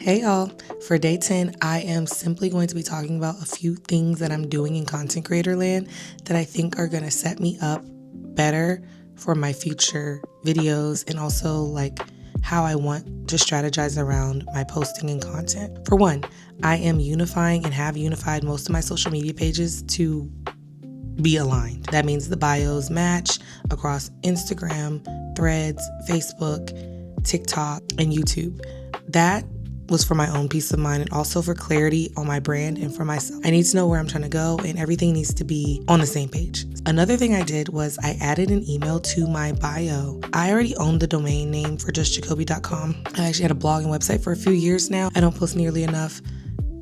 Hey y'all, for day 10, I am simply going to be talking about a few things that I'm doing in content creator land that I think are going to set me up better for my future videos and also how I want to strategize around my posting and content. For one, I am unifying and have unified most of my social media pages to be aligned. That means the bios match across Instagram, Threads, Facebook, TikTok, and YouTube. That was for my own peace of mind and also for clarity on my brand and for myself. I need to know where I'm trying to go and everything needs to be on the same page. Another thing I did was I added an email to my bio. I already owned the domain name for justjacobi.com. I actually had a blog and website for a few years now. I don't post nearly enough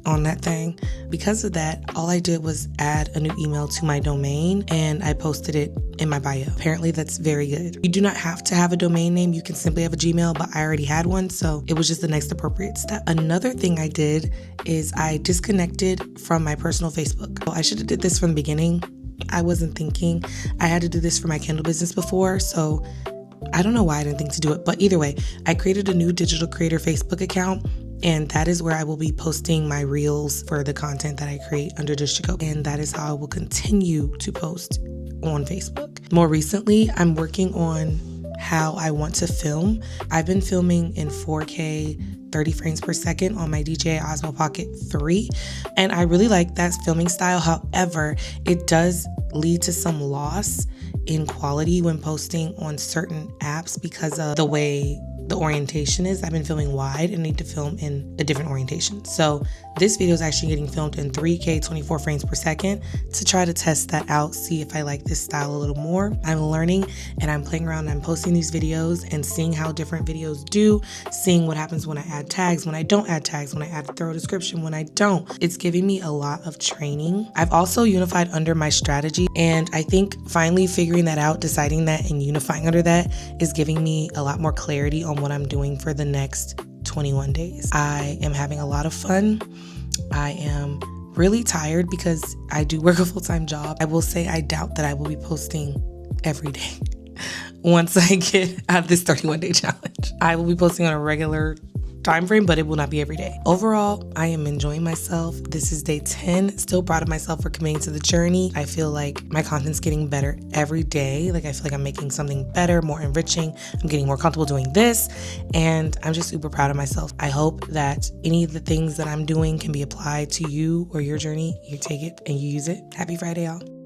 on that thing. Because of that, all I did was add a new email to my domain and I posted it in my bio. Apparently that's very good. You do not have to have a domain name. You can simply have a Gmail, but I already had one, so it was just the next appropriate step. Another thing I did is I disconnected from my personal Facebook. I should have did this from the beginning. I wasn't thinking. I had to do this for my Kindle business before, so I don't know why I didn't think to do it, but either way, I created a new digital creator Facebook account. And that is where I will be posting my reels for the content that I create under Just Jacobi. And that is how I will continue to post on Facebook. More recently, I'm working on how I want to film. I've been filming in 4K 30 frames per second on my DJI Osmo Pocket 3. And I really like that filming style. However, it does lead to some loss in quality when posting on certain apps because of the way the orientation is. I've been filming wide and need to film in a different orientation. So this video is actually getting filmed in 3K 24 frames per second to try to test that out, see if I like this style a little more. I'm learning and I'm playing around and I'm posting these videos and seeing how different videos do, seeing what happens when I add tags, when I don't add tags, when I add a thorough description, when I don't. It's giving me a lot of training. I've also unified under my strategy, and I think finally figuring that out, deciding that and unifying under that is giving me a lot more clarity on what I'm doing for the next 21 days. I am having a lot of fun. I am really tired because I do work a full-time job. I will say I doubt that I will be posting every day once I get out of this 31-day challenge. I will be posting on a regular time frame, but it will not be every day. Overall, I am enjoying myself. This is day 10. Still proud of myself for committing to the journey. I feel like my content's getting better every day. I feel like I'm making something better, more enriching. I'm getting more comfortable doing this, and I'm just super proud of myself. I hope that any of the things that I'm doing can be applied to you or your journey. You take it and you use it. Happy Friday, y'all.